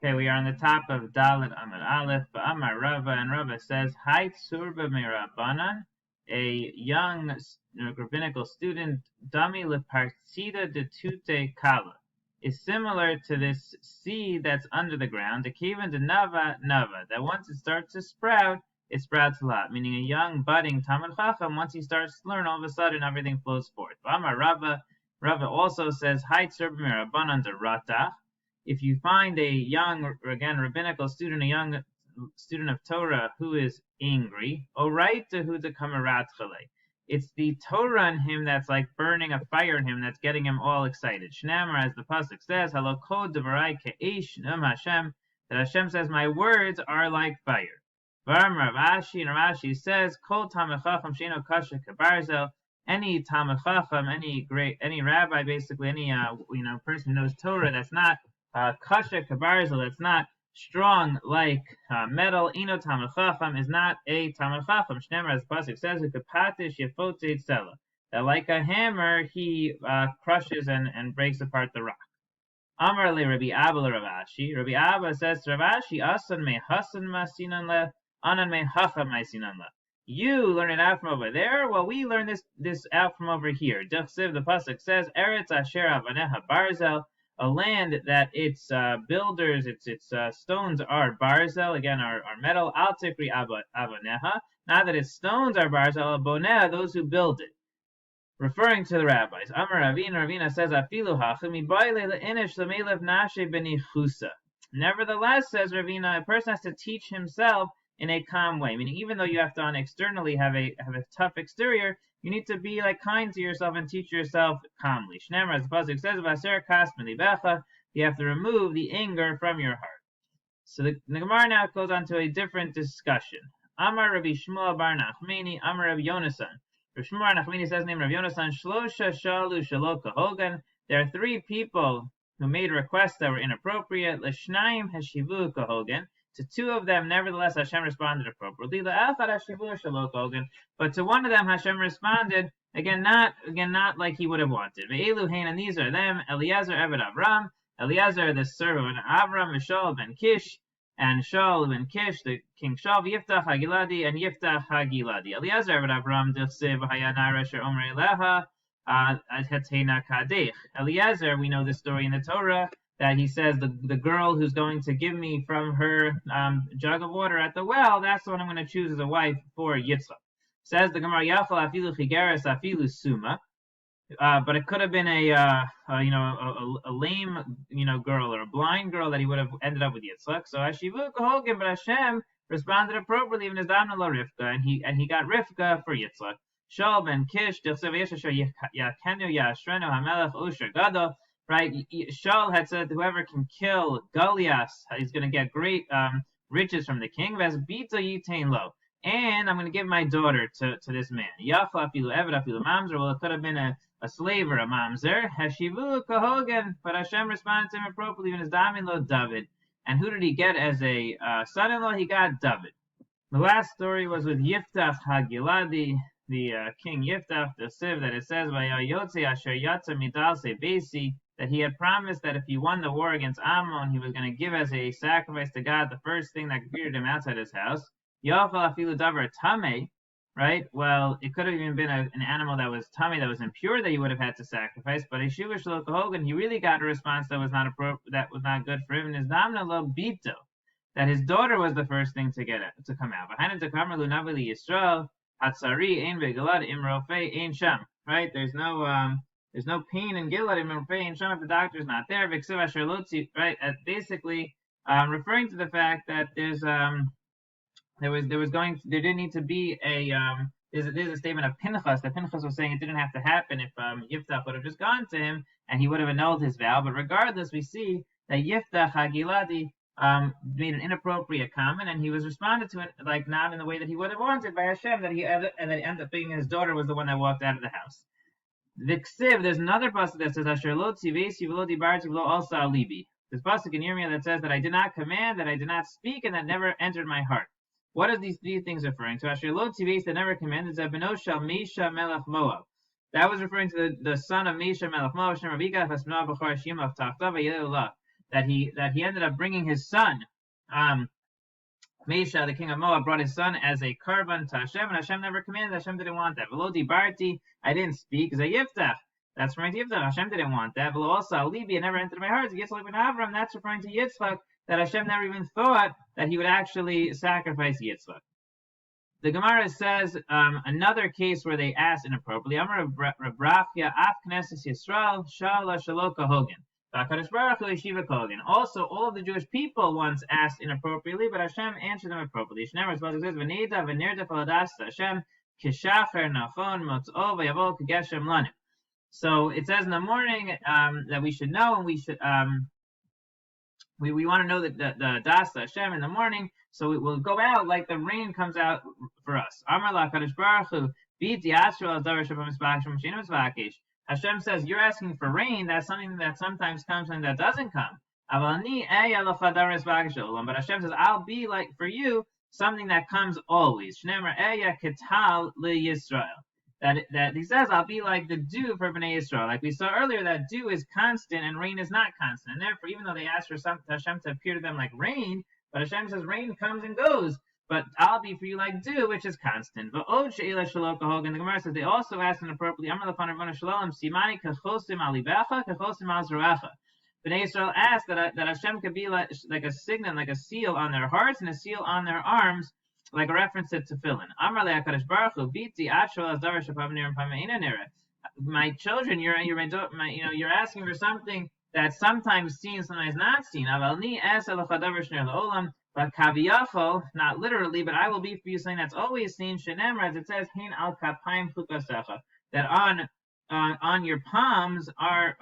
Okay, we are on the top of Dalet Amud Aleph. Amar Rava, and Rava says, "Hai tsurba mirabanan," a young rabbinical student, dami lepartida de tute kala, is similar to this seed that's under the ground, the kivan de nava nava, that once it starts to sprout, it sprouts a lot. Meaning, a young budding Talmid Chacham, once he starts to learn, all of a sudden everything flows forth. Amar Rava, Rava also says, "Hai tsurba mirabanan de ratach." If you find a young, again, rabbinical student, a young student of Torah who is angry, it's the Torah in him that's like burning a fire in him, that's getting him all excited. Shneimar, as the pasuk says, "Halo kod devarai ke'esh num Hashem," that Hashem says, "My words are like fire." Varm Rav Ashi, and Rav Ashi says, "Kol Talmid Chacham she'eno kasher kebarzel." Any Talmid Chacham, any rabbi, basically any person who knows Torah that's not kasher kabarzel, that's not strong like metal. Ino Talmid Chacham is not a Talmid Chacham. Shneimar, as the pasuk says, "Ukapatish yefotzei tzela," that like a hammer he crushes and breaks apart the rock. Amar le Rabbi Abba le Rav Ashi. Rabbi Abba says to Rav Ashi, "Asan me hasan masinan le, anan me hacham masinan le." You learn it out from over there. Well, we learn this out from over here. Dechsiv, the pasuk says, "Eretz asher avaneha barzel," a land that its builders, its stones are barzel, again are metal. Al tikri avaneha, not that its stones are barzel, boneha, those who build it, referring to the rabbis. Amar Ravina says, "Afilu hachim ibayle leinish lemelev nashe benichusa." Nevertheless, says Ravina, a person has to teach himself in a calm way. Meaning, even though you have to externally have a tough exterior, you need to be like kind to yourself and teach yourself calmly. Shneimar, as the pasuk says, "Vaser kas milibecha," you have to remove the anger from your heart. So the Gemara now goes on to a different discussion. Amar Rabbi Shmuel bar Nachmani, Amar Rabbi Yonasan. Rabbi Shmuel bar Nachmani says, name Rabbi Yonasan, Shlosha shalu shelo kahogan. There are three people who made requests that were inappropriate. L'shnaim hashivu kahogan. To two of them, nevertheless, Hashem responded appropriately. But to one of them, Hashem responded again, not like He would have wanted. And these are them: Eliezer Eved Avram, Eliezer the servant of Avram, Shaul ben Kish, and Shaul ben Kish, the king Shaul, Yiftach Hagiladi, and Yiftach Hagiladi. Eliezer Eved Avram, Dilsev Hayanar Asher Omer Eleha, Adhetena Kadech. Eliezer, we know the story in the Torah, that he says the girl who's going to give me from her jug of water at the well, that's the one I'm going to choose as a wife for Yitzchak. Says the Gemara, Yachal afilu chigeres afilu suma, but it could have been a lame girl or a blind girl that he would have ended up with Yitzchak. So Hashivu kahogen, but Hashem responded appropriately in his damna lo Rivka, and he got Rivka for Yitzchak. Shaul ben Kish, yakenu yashrenu hamelech usher gado. Right, Shaul had said, whoever can kill Goliath, he's going to get great riches from the king. And I'm going to give my daughter to this man. Well, it could have been a slave or a mamzer. Hashivu kahogen, but Hashem responded to him appropriately in his damin David. And who did he get as a son-in-law? He got David. The last story was with Yiftach Hagiladi, the king Yiftach, the siv that it says, Vayayotze asher yatsa midalse besi, that he had promised that if he won the war against Ammon, he was going to give as a sacrifice to God the first thing that greeted him outside his house. Yachal afilu davar tameh, right? Well, it could have even been an animal that was tameh, that was impure, that he would have had to sacrifice. But Yeshuva Shelo Kahogan, he really got a response that was not good for him. And his damna lo bito, that his daughter was the first thing to come out. Behind to kamerlu navili Yisrael hatzari ein begalad imrofe ein sham. Right? There's no pain in Gilad and pain if the doctor's not there. Right? Basically, referring to the fact that there didn't need to be there's a statement of Pinchas that Pinchas was saying it didn't have to happen if Yiftach would have just gone to him and he would have annulled his vow. But regardless, we see that Yiftach Hagiladi made an inappropriate comment, and he was responded to it like not in the way that he would have wanted by Hashem, and that ended up being his daughter was the one that walked out of the house. V'ksiv, there's another pasuk that says, Asher lo tzivesi v'lo dibarti v'lo alsa alibi. There's pasuk in Yirmiyah that says that I did not command, that I did not speak, and that never entered my heart. What are these three things referring to? Asher lo tzivesi, that never commanded, Zabeno shel Misha melech Moab. That was referring to the son of Misha melech Moab, Shem Rabika, Hasbna b'chor Shimach Tachta v'yelullah. that he ended up bringing his son. Mesha, the king of Moab, brought his son as a karban to Hashem, and Hashem never commanded. Hashem didn't want that. V'lo dibarti, I didn't speak. Zayiftach, that's referring to Yiftach. Hashem didn't want that. V'lo also alibi, it never entered my heart. Yitzchak ben Avram, that's referring to Yitzchak, that Hashem never even thought that he would actually sacrifice Yitzchak. The Gemara says another case where they asked inappropriately. Amar Rav Rafia, Af Knesset Yisrael, Shala Shaloka Hogan. Also, all of the Jewish people once asked inappropriately, but Hashem answered them appropriately. Hashem says, so it says in the morning that we should know, and we should we want to know that the Das Hashem in the morning, so it will go out like the rain comes out for us. Amar la Kadosh Baruch Hu, Hashem says, you're asking for rain, that's something that sometimes comes and that doesn't come. But Hashem says, I'll be like for you something that comes always. That he says, I'll be like the dew for Bnei Yisrael. Like we saw earlier, that dew is constant and rain is not constant. And therefore, even though they asked for Hashem to appear to them like rain, but Hashem says rain comes and goes. But I'll be for you like dew, which is constant. But the Gemara says they also asked inappropriately. Bnei Yisrael asked that Hashem could be like a signet, like a seal on their hearts and a seal on their arms, like a reference to tefillin. My children, you're asking for something that's sometimes seen, sometimes not seen. But kaviyachol, not literally, but I will be for you something that's always seen. Shenemar, as it says, hin al kapayim chukasecha, that on your palms are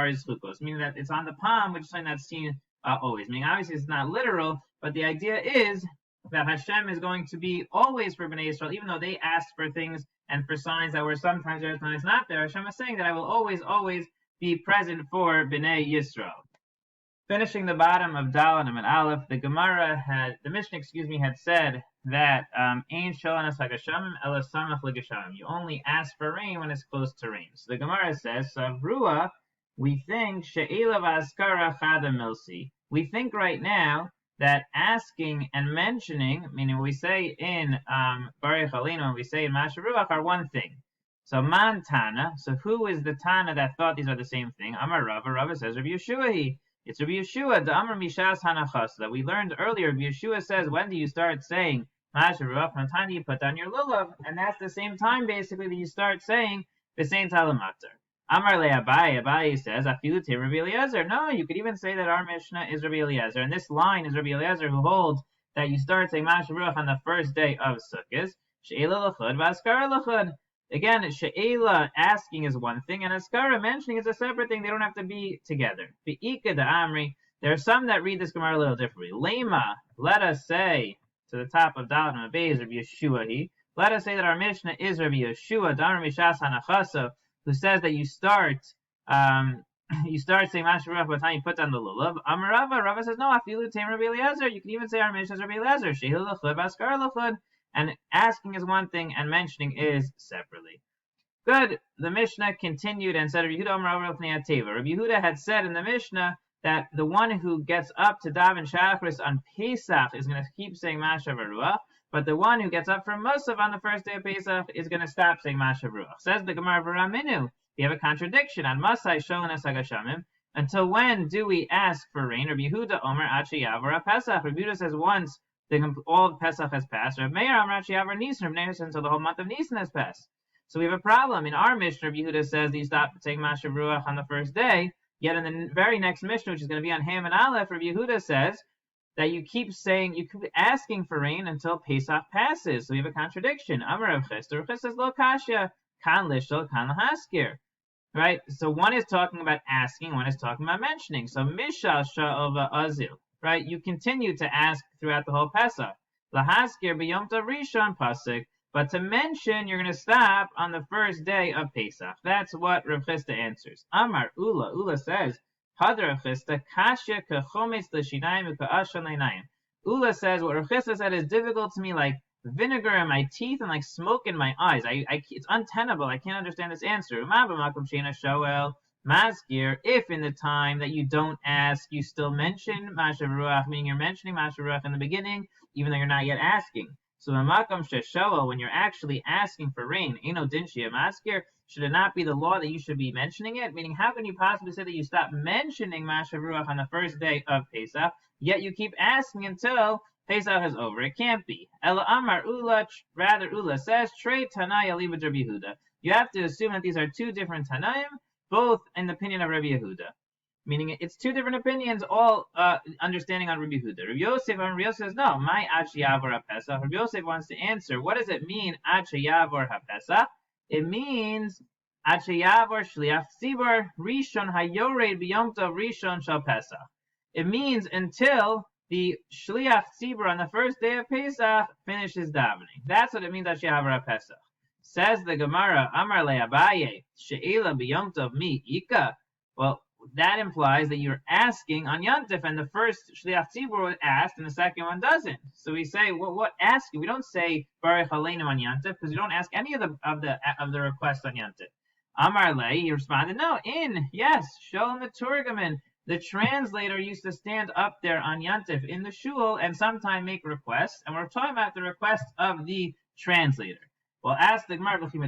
his chukos, meaning that it's on the palm, which is something that's seen always. Meaning, obviously, it's not literal, but the idea is that Hashem is going to be always for Bnei Yisrael, even though they asked for things and for signs that were sometimes there, sometimes not there. Hashem is saying that I will always be present for Bnei Yisrael. Finishing the bottom of Dalet and Aleph, the Mishnah, had said that Ein shalanas hagashamim ela samach legashamim. You only ask for rain when it's close to rain. So the Gemara says, Savrua, we think she'ela v'askara chada milsi. We think right now that asking and mentioning, meaning we say in Baruch Aleinu and we say in Masha Ruach, are one thing. So man Tana, so who is the Tana that thought these are the same thing? Amar Rava, Rava says Rabbi Yeshua. It's Rabbi Yeshua, the Amar Mishas Hanachas, that we learned earlier. Rabbi Yeshua says, when do you start saying Masha Ruach? From the time you put down your lulav, and that's the same time basically that you start saying the same Talamatar. Amar le Abaye, Abaye says, Afilu te Rabbi Eliezer. No, you could even say that our Mishnah is Rabbi Eliezer, and this line is Rabbi Eliezer who holds that you start saying Masha Ruach on the first day of Sukkot. She'ela l'chud v'askara l'chud. Again, she'ela asking is one thing, and askara mentioning is a separate thing. They don't have to be together. Be'ika de amri. There are some that read this Gemara a little differently. Lema, let us say to the top of Dalet and Abay is Rabbi Yeshua. Let us say that our Mishnah is Rabbi Yeshua, Damar Mishas Hanachasa, who says that you start saying Masha Ruach by the time you put down the lulav. Amar Rava, Rava says no. Afilu Teim Rabbi Eliezer. You can even say our Mishnah is Rabbi Eliezer. She'il l'chud v'askar l'chud. And asking is one thing, and mentioning is separately. Good. The Mishnah continued and said, Rabbi Yehuda Amar Rabbi Teva. Rabbi Yehuda had said in the Mishnah that the one who gets up to daven Shacharis on Pesach is going to keep saying Masha Ruach, but the one who gets up from Musaf on the first day of Pesach is going to stop saying Masha Ruach. Says the Gemara V'Raminu. You have a contradiction on Masai Sholanas Hagashamim. Until when do we ask for rain? Rabbi Yehuda Omer Achi Yavor Pesach. Rabbi Yehuda says once all of Pesach has passed. Rabbi Meir Amar Achi Yavor Nisan. Rabbi Meir says until the whole month of Nisan has passed. So we have a problem. In our Mishnah, Rabbi Yehuda says that you stop saying Masha Ruach on the first day. Yet in the very next Mishnah, which is going to be on Ham and Aleph, Rabbi Yehuda says that you keep asking for rain until Pesach passes. So we have a contradiction. Amar Rav Chisda. Rav Chisda says lo kasha kan lishol kan lahaskir. Right? So one is talking about asking, one is talking about mentioning. So mishal sha'ova azil. Right? You continue to ask throughout the whole Pesach. Lahaskir b'yom tov rishon pasuk. But to mention, you're going to stop on the first day of Pesach. That's what Rav Chisda answers. Amar Ula. Ula says, Hadar Rav Chisda, Kasha kachometz l'shinayim u'ka'ashan le'nayim. Ula says, what Rav Chisda said is difficult to me like vinegar in my teeth and like smoke in my eyes. It's untenable. I can't understand this answer. Shoel. Maskir, if in the time that you don't ask, you still mention Mashav Ruach, meaning you're mentioning Mashav Ruach in the beginning, even though you're not yet asking. So Makom Sheshoel, when you're actually asking for rain, Eno Dinshia Maskir, should it not be the law that you should be mentioning it? Meaning, how can you possibly say that you stop mentioning Mashav Ruach on the first day of Pesach, yet you keep asking until Pesach is over? It can't be. Ela Amar Ula, rather Ula says, Trey Tanaya Liba Rabbi Yehuda. You have to assume that these are two different Tanaim, both in the opinion of Rabbi Yehuda. Meaning it's two different opinions, all understanding on Rabbi Yehuda. Rabbi Yosef says, no, my Ad Sheyavor HaPesach. Rabbi Yosef wants to answer, what does it mean, Ad Sheyavor HaPesach? It means, Ad Sheyavor Shliach Tzibor Rishon Hayored B'Yom Tov Rishon Shal Pesach. It means until the Shliach Tzibor on the first day of Pesach finishes davening. That's what it means, Ad Sheyavor HaPesach. Says the Gemara, Amar le Abaye, She'ela b'Yom Tov mi Ika. Well, that implies that you're asking on Yontif, and the first Shliach Tzibur was asked, and the second one doesn't. So we say, well, what asking? We don't say Baruch Aleinu on Yontif because we don't ask any of the requests on Yontif. Amar le, he responded, no, yes, Sholem the Turgaman. The translator used to stand up there on Yontif in the shul and sometimes make requests, and we're talking about the request of the translator. Well, ask the Gemara, but is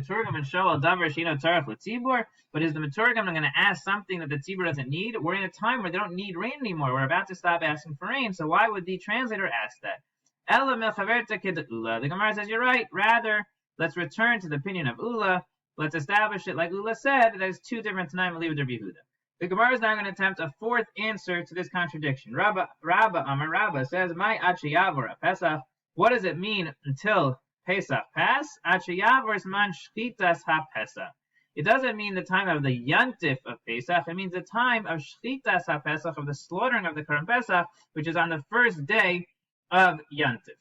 the Maturgam going to ask something that the Tzibur doesn't need? We're in a time where they don't need rain anymore. We're about to stop asking for rain, so why would the translator ask that? The Gemara says, you're right. Rather, let's return to the opinion of Ula. Let's establish it like Ula said, that there's two different Tanaim Levi Rabbi Yehuda. The Gemara is now going to attempt a fourth answer to this contradiction. Rabba Amar Rabba says, my Ad Sheyavor Pesach. What does it mean until Pesach pass? Man Shchitas HaPesach. It doesn't mean the time of the Yantif of Pesach. It means the time of Shchitas HaPesach, of the slaughtering of the Korban Pesach, which is on the first day of Yantif.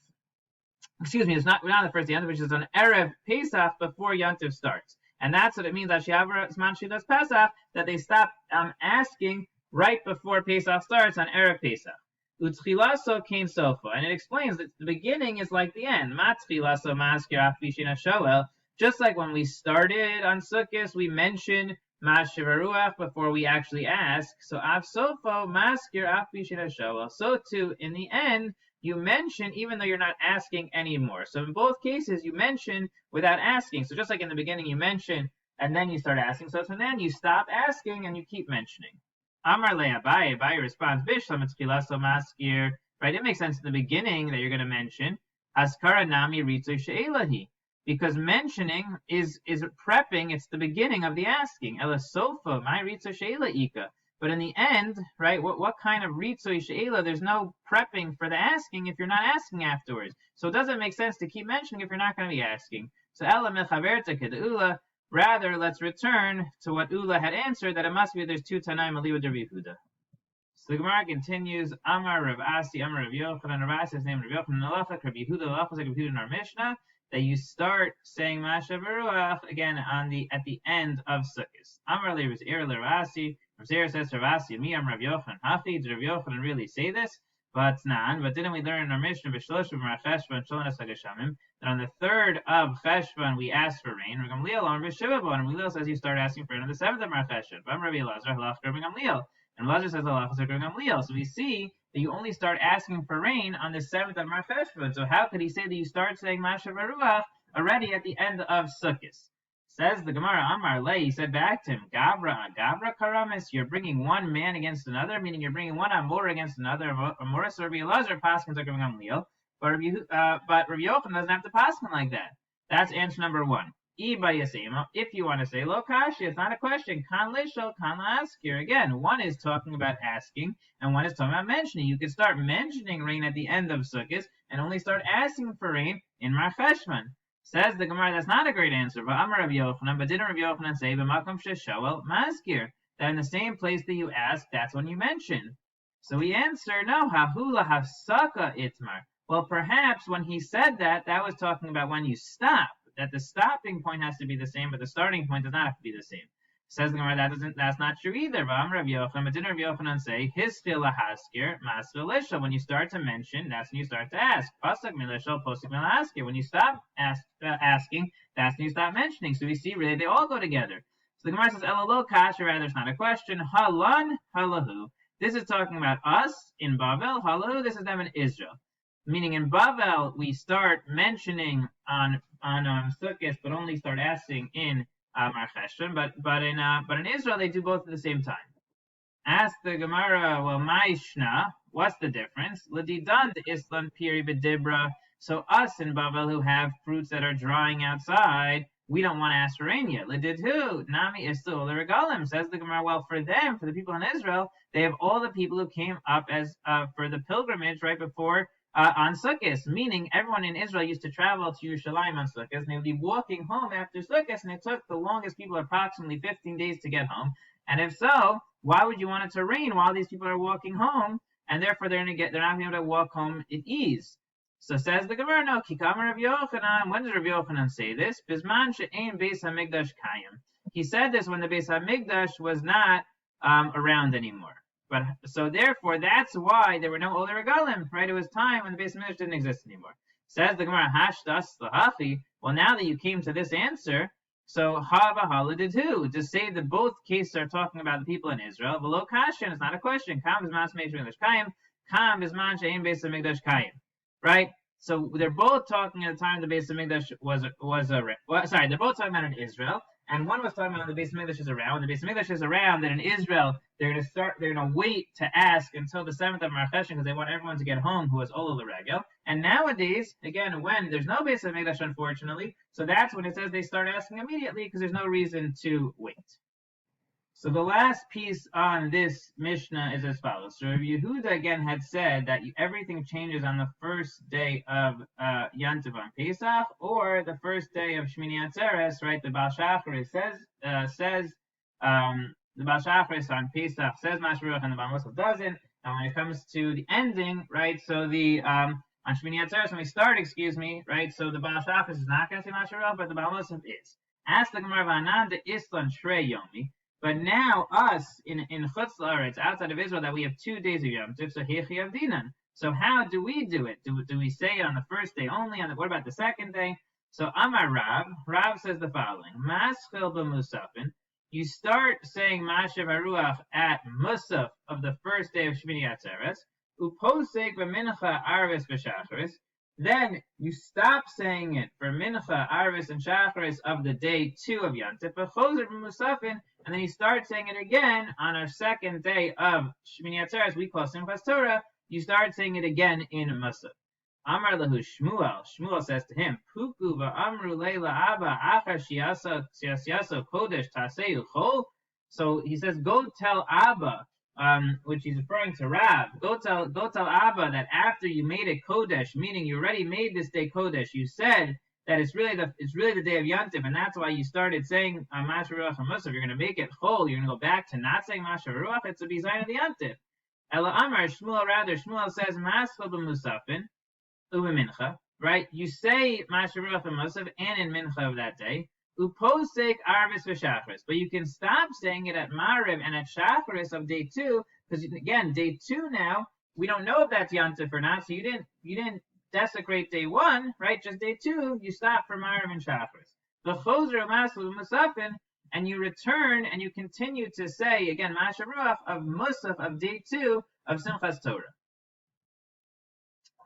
Excuse me, it's not on the first day of Yantif, which is on Erev Pesach before Yantif starts. And that's what it means, Man Shchitas Pesach, that they stop asking right before Pesach starts on Erev Pesach. Utchilaso came sofa, and it explains that the beginning is like the end. Matchilaso maskir afbishina shoel. Just like when we started on Sukkot, we mention Mashav Ruach before we actually ask. So af sofo maskir afbishina shoel. So too, in the end, you mention even though you're not asking anymore. So in both cases, you mention without asking. So just like in the beginning, you mention and then you start asking. So from then you stop asking and you keep mentioning. Amar le Abaye, Abaye responds, Bishlam etchilaso maskir. Right, it makes sense in the beginning that you're going to mention Askara nami ritzu she'elahi, because mentioning is prepping. It's the beginning of the asking. Ela sofa my ritzu she'ela ika. But in the end, right, what kind of ritzu she'ela? There's no prepping for the asking if you're not asking afterwards. So it doesn't make sense to keep mentioning if you're not going to be asking. So Ela mechaverta kedula. Rather, let's return to what Ula had answered, that it must be there's two Tanaim Ali with Rabbi Yehuda. So the Gemara continues, Amar Rav Asi, Amar Rav Yochanan, Rav Asi is named Rav Yochanan, Alachak Rabbi Yehuda, Alachak Rabbi Yehuda in our Mishnah, that you start saying Mashav Ruach again at the end of Sukkot. Amar Le Rav Rav Asi, Rav Zera says to Rav Asi, Me, I'm Rav Yochanan, Hachi, did Rav Yochanan really say this? But didn't we learn in our Mishnah, B'shloshim Racheshvan, Sholonas HaGeshamim, that on the third of Cheshvan we ask for rain? And Gamliel says you start asking for rain on the seventh of Cheshvan. And Elazar says Gamliel. So we see that you only start asking for rain on the seventh of Cheshvan. So how could he say that you start saying Mashav Ruach already at the end of Sukkot? Says the Gemara, Amar Le, he said back to him, Gabra Karamis, you're bringing one man against another, meaning you're bringing one Amor against another. Amor, so Rabbi Elazar Paskins are giving Gamliel. But Rabbi Yochanan doesn't have to paskin like that. That's answer number one. If you want to say lo kashi, it's not a question. Kan lishol, kan la'askir. Again, one is talking about asking, and one is talking about mentioning. You can start mentioning rain at the end of Sukkot, and only start asking for rain in Mar Cheshvan. Says the Gemara, that's not a great answer. But Amar Rabbi Yochanan, but didn't Rabbi Yochanan say b'makom sheshoel maskir, that in the same place that you ask, that's when you mention? So we answer no. Hahula hafsaka itmar. Well, perhaps when he said that, that was talking about when you stop. That the stopping point has to be the same, but the starting point does not have to be the same. Says the Gemara, that's not true either. But Rabbi Yochanan, but didn't Rabbi Yochanan say his haskir masvil lishal? When you start to mention, that's when you start to ask. Pasuk milishal, posuk milaskir. When you stop asking, that's when you stop mentioning. So we see really they all go together. So the Gemara says, Elalo kasha, rather it's not a question. Halan, halahu. This is talking about us in Bavel. Halahu, this is them in Israel. Meaning in Bavel, we start mentioning on Sukkot, but only start asking in Mar Cheshvan. But in Israel, they do both at the same time. Ask the Gemara, well, Maishna, what's the difference? L'didan de Islan piri b'dibra. So us in Bavel who have fruits that are drying outside, we don't want to ask for rain yet. L'didhu, nami istul l'regalim. Says the Gemara, well, for them, for the people in Israel, they have all the people who came up as for the pilgrimage right before on Sukkot, meaning everyone in Israel used to travel to Yerushalayim on Sukkot, and they would be walking home after Sukkot, and it took the longest people approximately 15 days to get home. And if so, why would you want it to rain while these people are walking home? And therefore, they're not going to be able to walk home at ease. So says the Gemara, no, Kikama Rav Yochanan. When does Rav Yochanan say this? Bisman she'ein Beis Hamikdash kayim. He said this when the Beis Hamikdash was not around anymore. But so therefore, that's why there were no older regalim, right? It was time when the Beis Hamikdash didn't exist anymore. Says the Gemara, Hashdas lahachi. Well, now that you came to this answer, so hava haladidu, to say that both cases are talking about the people in Israel. Below kashan, it's not a question. Kam bisman she'ein Beis Hamikdash kayim. Kam bisman she'ein Beis Hamikdash kayim. Right? So they're both talking at the time the Beis Hamikdash was sorry, they're both talking about in Israel, and one was talking about when the Beis Hamikdash is around. When the Beis Hamikdash is around, then in Israel they're gonna wait to ask until the 7th of Mar Cheshvan because they want everyone to get home who has Ola L'Regel. And nowadays, again, when there's no Beis Hamikdash, unfortunately, so that's when it says they start asking immediately because there's no reason to wait. So the last piece on this Mishnah is as follows. So Rav Yehuda again had said that everything changes on the first day of Yantiv on Pesach or the first day of Shmini Atzeres, right? The Baal Shacharis says the Baal Shacharis on Pesach says Mashal Ruach and the Baal Musaf doesn't. And when it comes to the ending, right? So the on Shmini Atzeres when we start, right? So the Baal Shacharis is not going to say Mashal Ruach, but the Baal Musaf is. Ask the Gemara V'anan de Islan Shrei Yomi. But now us in Chutz La'aretz, outside of Israel, that we have 2 days of Yom Tov, so Hechi Avdinan. So how do we do it? Do we say it on the first day only? What about the second day? So Amar Rav says the following: Maschil b'musafin. You start saying Mashav Haruach at Musaf of the first day of Shmini Atzeres. Uposek b'mincha arvis v'shacharis. Then you stop saying it for Mincha, Arvis, and Shacharis of the day 2 of Yantif, Choser b'musafin, and then you start saying it again on our second day of Shmini Atzeres, we call Simchas Torah. You start saying it again in Musaf. Amar lahu Shmuel. Shmuel says to him, Puku va'amru leila abba achar shiyaso kodesh taseu chol. So he says, go tell Abba, which he's referring to Rav. Go tell Abba that after you made it Kodesh, meaning you already made this day Kodesh, you said that it's really the day of Yantiv, and that's why you started saying Mashal Ruach and Musaf. You're going to make it whole. You're going to go back to not saying Mashal Ruach. It's a design of the Yantiv. Ela Amar Shmuel, rather Shmuel says Maschil b'musafin u'mincha. Right? You say Mashal Ruach and Musaf and in Mincha of that day. Uposek Arvis v'Shachris, but you can stop saying it at Mariv and at Shacharis of day 2, because again, day 2 now we don't know if that's Yantif or not. So you didn't desecrate day 1, right? Just day 2, you stop for Mariv and Shacharis. The Choser Masul Musafin, and you return and you continue to say again Mashal Ruach of Musaf of day 2 of Simchas Torah.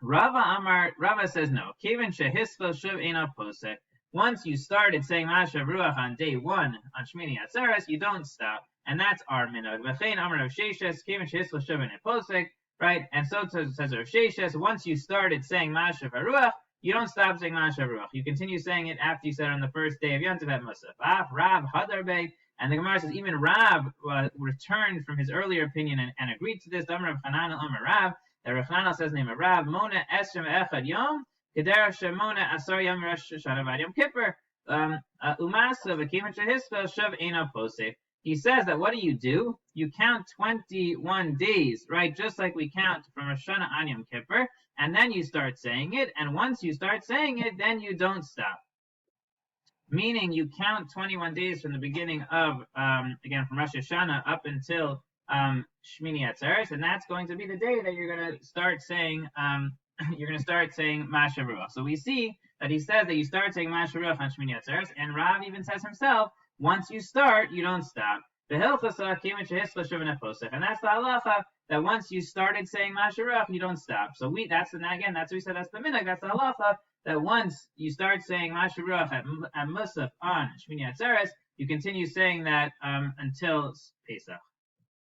Rava says no. Kevin shehispel shuv ena posek. Once you started saying Mashal Ruach on day 1 on Shmini Atzeres, you don't stop, and that's our minhag. V'chein Amar Rav Sheshes, Kevin shehispel shuv ena posek, right? And so says Rav Sheshes. Once you started saying Mashal Ruach, you don't stop saying Mashal Ruach. You continue saying it after you said it on the first day of Yom Tov at Musaf. Rav Hadarbe, and the Gemara says even Rav returned from his earlier opinion and agreed to this. Amar Rav Chananel Amar Rav, that Rav Chananel says name of Rav Mona Esrim Echad Yom. Kedera Shemona Asar Yom Rosh Hashanah Vad Yom Kippur Umasa V'Kivan Shehispel Shav Eina Posef. He says that what do? You count 21 days, right? Just like we count from Rosh Hashanah on Yom Kippur, and then you start saying it. And once you start saying it, then you don't stop. Meaning you count 21 days from the beginning of again from Rosh Hashanah up until Shmini Atzeres, and that's going to be the day that you're going to start saying. You're going to start saying Mashal Ruach. So we see that he says that you start saying Mashal Ruach on Shmini Atzeres, and Rav even says himself once you start, you don't stop. And that's the halacha that once you started saying Masharach, you don't stop. So that's what we said, that's the minhag, that's the halacha, that once you start saying Masharach at Musaf on Shmini Atzeres, you continue saying that until Pesach.